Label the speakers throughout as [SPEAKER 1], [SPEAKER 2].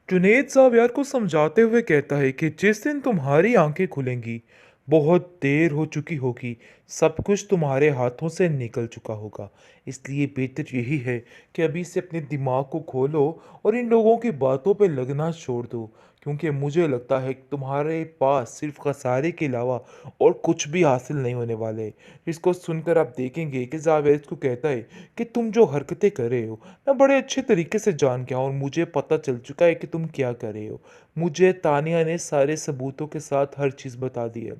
[SPEAKER 1] जुनैद साहब यार को समझाते हुए कहता है कि जिस दिन तुम्हारी आंखें खुलेंगी बहुत देर हो चुकी होगी। सब कुछ तुम्हारे हाथों से निकल चुका होगा। इसलिए बेहतर यही है कि अभी से अपने दिमाग को खोलो और इन लोगों की बातों पे लगना छोड़ दो, क्योंकि मुझे लगता है कि तुम्हारे पास सिर्फ खसारे के अलावा और कुछ भी हासिल नहीं होने वाले है। इसको सुनकर आप देखेंगे कि जावेद को कहता है कि तुम जो हरकतें कर रहे हो मैं बड़े अच्छे तरीके से जान गया हूँ और मुझे पता चल चुका है कि तुम क्या कर रहे हो। मुझे तानिया ने सारे सबूतों के साथ हर चीज़ बता दी है।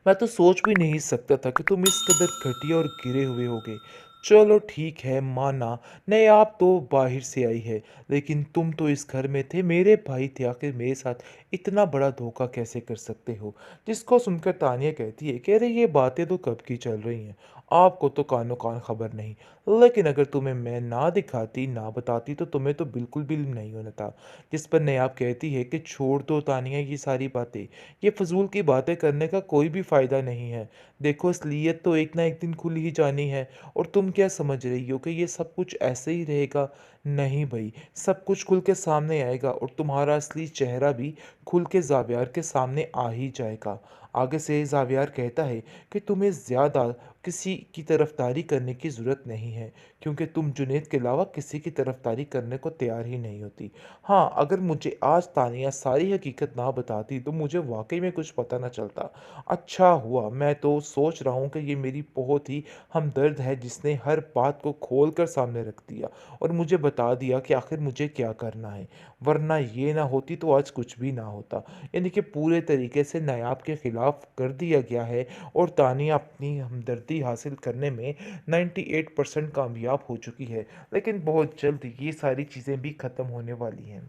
[SPEAKER 1] मैं तो सोच भी नहीं सकता था कि तुम इस कदर घटिया और गिरे हुए होगे। चलो ठीक है, माना नहीं आप तो बाहर से आई है, लेकिन तुम तो इस घर में थे, मेरे भाई थे, आखिर मेरे साथ इतना बड़ा धोखा कैसे कर सकते हो। जिसको सुनकर तानिया कहती है कि अरे ये बातें तो कब की चल रही हैं, आपको तो कानो कान खबर नहीं। लेकिन अगर तुम्हें मैं ना दिखाती ना बताती तो तुम्हें तो बिल्कुल भी नहीं होना था। जिस पर नयाब कहती है कि छोड़ दो तानिया ये सारी बातें, ये फजूल की बातें करने का कोई भी फ़ायदा नहीं है। देखो असलियत तो एक ना एक दिन खुल ही जानी है। और तुम क्या समझ रही हो कि ये सब कुछ ऐसे ही रहेगा? नहीं भाई, सब कुछ खुल के सामने आएगा और तुम्हारा असली चेहरा भी खुल के ज़ावियार के सामने आ ही जाएगा। आगे से ज़ावियार कहता है कि तुम्हें ज़्यादा किसी की तरफदारी करने की ज़रूरत नहीं है, क्योंकि तुम जुनैद के अलावा किसी की तरफदारी करने को तैयार ही नहीं होती। हाँ, अगर मुझे आज तानिया सारी हकीकत ना बताती तो मुझे वाक़ई में कुछ पता ना चलता। अच्छा हुआ, मैं तो सोच रहा हूँ कि ये मेरी बहुत ही हमदर्द है जिसने हर बात को खोल कर सामने रख दिया और मुझे बता दिया कि आखिर मुझे क्या करना है। वरना ये ना होती तो आज कुछ भी ना होता। यानी कि पूरे तरीके से नायाब के खिलाफ कर दिया गया है और तानिया अपनी हमदर्दी हासिल करने में 98% कामयाब हो चुकी है। लेकिन बहुत जल्द ये सारी चीज़ें भी ख़त्म होने वाली हैं।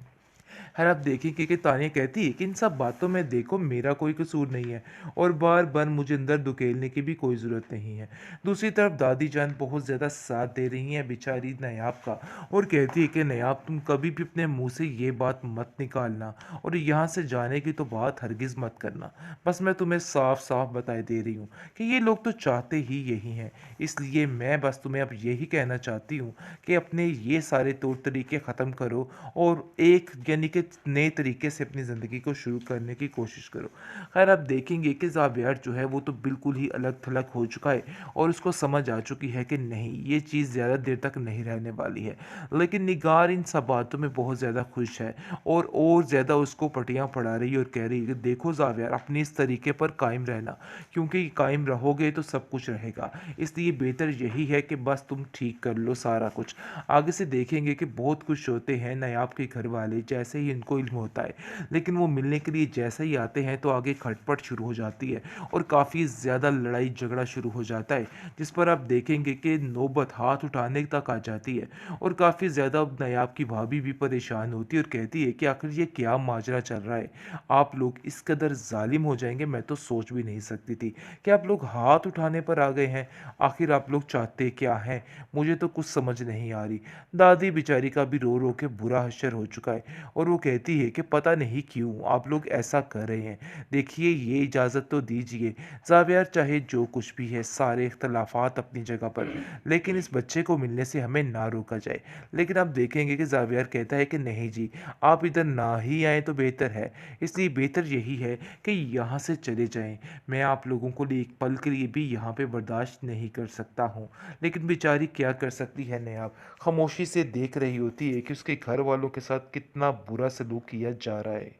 [SPEAKER 1] खैर आप देखेंगे कि तानिया कहती है कि इन सब बातों में देखो मेरा कोई कसूर नहीं है और बार बार मुझे अंदर धकेलने की भी कोई ज़रूरत नहीं है। दूसरी तरफ दादी जान बहुत ज़्यादा साथ दे रही हैं बेचारी नायाब का और कहती है कि नायाब तुम कभी भी अपने मुंह से ये बात मत निकालना और यहाँ से जाने की तो बात हरगिज़ मत करना। बस मैं तुम्हें साफ साफ बताए दे रही हूँ कि ये लोग तो चाहते ही यही हैं। इसलिए मैं बस तुम्हें अब यही कहना चाहती हूँ कि अपने ये सारे तौर तरीके ख़त्म करो और एक यानी कि नए तरीके से अपनी ज़िंदगी को शुरू करने की कोशिश करो। खैर आप देखेंगे कि ज़ावियार जो है वो तो बिल्कुल ही अलग-थलग हो चुका है और उसको समझ आ चुकी है कि नहीं ये चीज़ ज़्यादा देर तक नहीं रहने वाली है। लेकिन निगार इन सब बातों में बहुत ज़्यादा खुश है और ज़्यादा उसको पटियाँ पढ़ा रही है और कह रही है कि देखो ज़ावियार अपनी इस तरीके पर कायम रहना, क्योंकि कायम रहोगे तो सब कुछ रहेगा। इसलिए बेहतर यही है कि बस तुम ठीक कर लो सारा कुछ। आगे से देखेंगे कि बहुत खुश होते हैं नायाब के घर वाले जैसे ही इनको इल्म होता है, लेकिन वो मिलने के लिए जैसे ही आते हैं तो आगे खटपट शुरू हो जाती है और काफ़ी ज़्यादा लड़ाई झगड़ा शुरू हो जाता है, जिस पर आप देखेंगे कि नौबत हाथ उठाने तक आ जाती है और काफ़ी ज़्यादा नायाब की भाभी भी परेशान होती है और कहती है कि आखिर ये क्या माजरा चल रहा है। आप लोग इस कदर जालिम हो जाएंगे मैं तो सोच भी नहीं सकती थी कि आप लोग हाथ उठाने पर आ गए हैं। आखिर आप लोग चाहते क्या हैं, मुझे तो कुछ समझ नहीं आ रही। दादी बेचारी का भी रो रो के बुरा हश्र हो चुका है और वो कहती है कि पता नहीं क्यों आप लोग ऐसा कर रहे हैं। देखिए ये इजाज़त तो दीजिए ज़ावियार, चाहे जो कुछ भी है सारे इख्तलाफात अपनी जगह पर, लेकिन इस बच्चे को मिलने से हमें ना रोका जाए। लेकिन आप देखेंगे कि ज़ावियार कहता है कि नहीं जी, आप इधर ना ही आए तो बेहतर है। इसलिए बेहतर यही है कि यहाँ से चले जाएं। मैं आप लोगों को लिए एक पल के लिए भी यहाँ पे बर्दाश्त नहीं कर सकता हूँ। लेकिन बेचारी क्या कर सकती है नयाब, खामोशी से देख रही होती है कि उसके घर वालों के साथ कितना बुरा सलूक किया जा रहा है।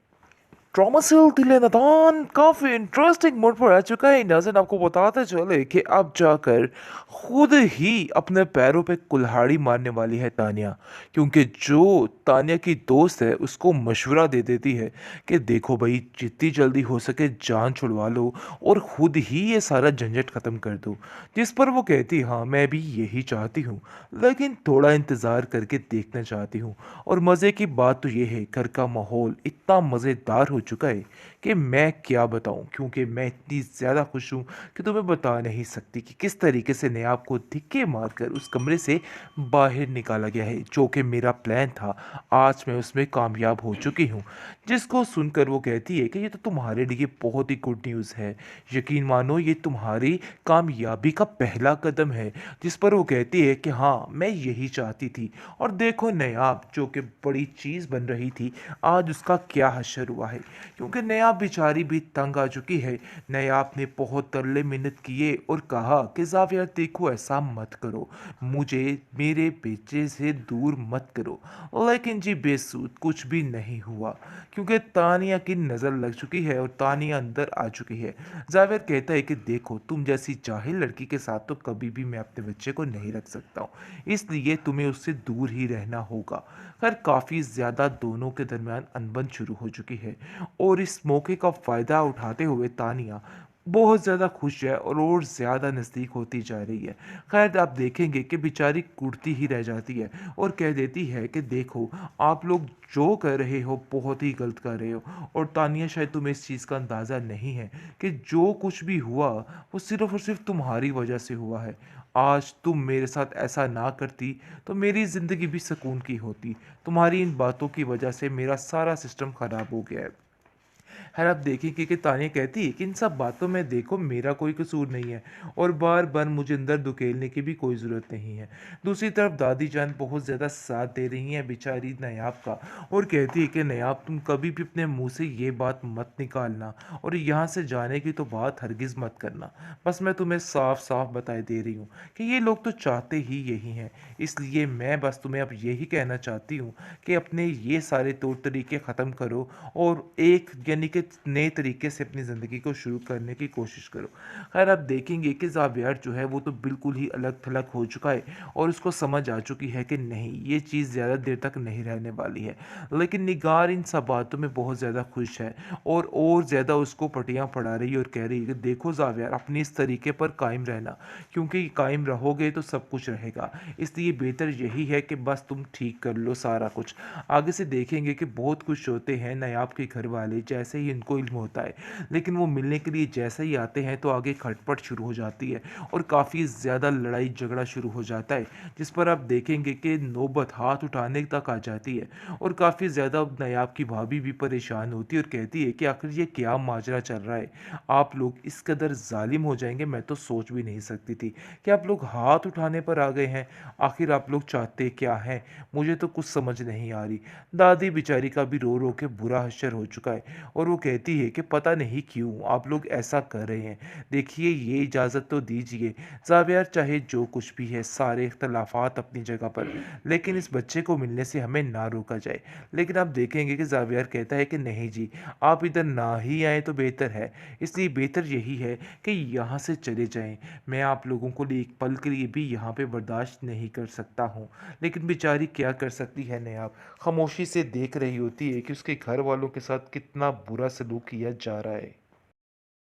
[SPEAKER 1] ट्रॉमा सेल दिले नादान काफ़ी इंटरेस्टिंग मोड पर आ चुका है। नाज़रीन आपको बताते चले कि अब जाकर खुद ही अपने पैरों पे कुल्हाड़ी मारने वाली है तानिया, क्योंकि जो तानिया की दोस्त है उसको मशवरा दे देती है कि देखो भाई जितनी जल्दी हो सके जान छुड़वा लो और खुद ही ये सारा झंझट ख़त्म कर दो। जिस पर वो कहती हाँ मैं भी यही चाहती हूँ, लेकिन थोड़ा इंतज़ार करके देखना चाहती हूँ। और मज़े की बात तो ये है घर का माहौल इतना मज़ेदार हो चुका है कि मैं क्या बताऊँ, क्योंकि मैं इतनी ज़्यादा खुश हूँ कि तुम्हें बता नहीं सकती कि किस तरीके से नयाब को धिक्के मारकर उस कमरे से बाहर निकाला गया है। जो कि मेरा प्लान था, आज मैं उसमें कामयाब हो चुकी हूँ। जिसको सुनकर वो कहती है कि ये तो तुम्हारे लिए बहुत ही गुड न्यूज़ है। यकीन मानो ये तुम्हारी कामयाबी का पहला कदम है। जिस पर वो कहती है कि हाँ, मैं यही चाहती थी। और देखो नायाब जो कि बड़ी चीज़ बन रही थी, आज उसका क्या हश्र हुआ है, क्योंकि नायाब बेचारी भी तंग आ चुकी है। नायाब ने बहुत तरले मिन्नत किए और कहा कि ज़ाविया देखो ऐसा मत करो, मुझे मेरे बेटे से दूर मत करो। लेकिन जी बेसूद कुछ भी नहीं हुआ, क्योंकि तानिया की नज़र लग चुकी है और तानिया अंदर आ चुकी है। ज़ावियर कहता है कि देखो तुम जैसी जाहिल लड़की के साथ तो कभी भी मैं अपने बच्चे को नहीं रख सकता हूँ, इसलिए तुम्हें उससे दूर ही रहना होगा। खैर काफ़ी ज़्यादा दोनों के दरमियान अनबन शुरू हो चुकी है और इस मौके का फ़ायदा उठाते हुए तानिया बहुत ज़्यादा खुश है और ज़्यादा नज़दीक होती जा रही है। खैर आप देखेंगे कि बेचारी कुड़ती ही रह जाती है और कह देती है कि देखो आप लोग जो कर रहे हो बहुत ही गलत कर रहे हो, और तानिया शायद तुम्हें इस चीज़ का अंदाज़ा नहीं है कि जो कुछ भी हुआ वो सिर्फ़ और सिर्फ़ तुम्हारी वजह से हुआ है। आज तुम मेरे साथ ऐसा ना करती तो मेरी ज़िंदगी भी सुकून की होती। तुम्हारी इन बातों की वजह से मेरा सारा सिस्टम ख़राब हो गया है। खैर आप देखेंगे कि तानिया कहती है कि इन सब बातों में देखो मेरा कोई कसूर नहीं है और बार बार मुझे अंदर धकेलने की भी कोई ज़रूरत नहीं है। दूसरी तरफ दादी जान बहुत ज़्यादा साथ दे रही हैं बेचारी नायाब का और कहती है कि नायाब तुम कभी भी अपने मुंह से ये बात मत निकालना और यहाँ से जाने की तो बात हरगिज़ मत करना। बस मैं तुम्हें साफ साफ बताए दे रही हूँ कि ये लोग तो चाहते ही यही हैं, इसलिए मैं बस तुम्हें अब यही कहना चाहती हूँ कि अपने ये सारे तौर तरीके ख़त्म करो और एक यानी कि नए तरीके से अपनी ज़िंदगी को शुरू करने की कोशिश करो। खैर आप देखेंगे कि ज़ावियर जो है वो तो बिल्कुल ही अलग-थलग हो चुका है और उसको समझ आ चुकी है कि नहीं, ये चीज़ ज़्यादा देर तक नहीं रहने वाली है। लेकिन निगार इन सब बातों में बहुत ज़्यादा खुश है और ज़्यादा उसको पटियाँ पढ़ा रही है और कह रही है कि देखो ज़ावियर अपनी इस तरीके पर कायम रहना, क्योंकि कायम रहोगे तो सब कुछ रहेगा। इसलिए बेहतर यही है कि बस तुम ठीक कर लो सारा कुछ। आगे से देखेंगे कि बहुत खुश होते हैं नायाब के घर वाले जैसे ही इनको इल्म होता है, लेकिन वो मिलने के लिए जैसे ही आते हैं तो आगे खटपट शुरू हो जाती है और काफ़ी ज़्यादा लड़ाई झगड़ा शुरू हो जाता है, जिस पर आप देखेंगे कि नौबत हाथ उठाने तक आ जाती है और काफ़ी ज़्यादा नायाब की भाभी भी परेशान होती है और कहती है कि आखिर ये क्या माजरा चल रहा है, आप लोग इस कदर जालिम हो जाएंगे मैं तो सोच भी नहीं सकती थी कि आप लोग हाथ उठाने पर आ गए हैं। आखिर आप लोग चाहते क्या हैं, मुझे तो कुछ समझ नहीं आ रही। दादी बेचारी का भी रो रो के बुरा हश्र हो चुका है और वो कहती है कि पता नहीं क्यों आप लोग ऐसा कर रहे हैं। देखिए ये इजाज़त तो दीजिए ज़ावियर, चाहे जो कुछ भी है सारे इख्तलाफात अपनी जगह पर, लेकिन इस बच्चे को मिलने से हमें ना रोका जाए। लेकिन आप देखेंगे कि ज़ावियर कहता है कि नहीं जी, आप इधर ना ही आए तो बेहतर है, इसलिए बेहतर यही है कि यहाँ से चले जाएं। मैं आप लोगों को लिए एक पल के लिए भी यहाँ पे बर्दाश्त नहीं कर सकता हूँ। लेकिन बेचारी क्या कर सकती है नेहा, खामोशी से देख रही होती है कि उसके घर वालों के साथ कितना बुरा सलूक किया जा रहा है।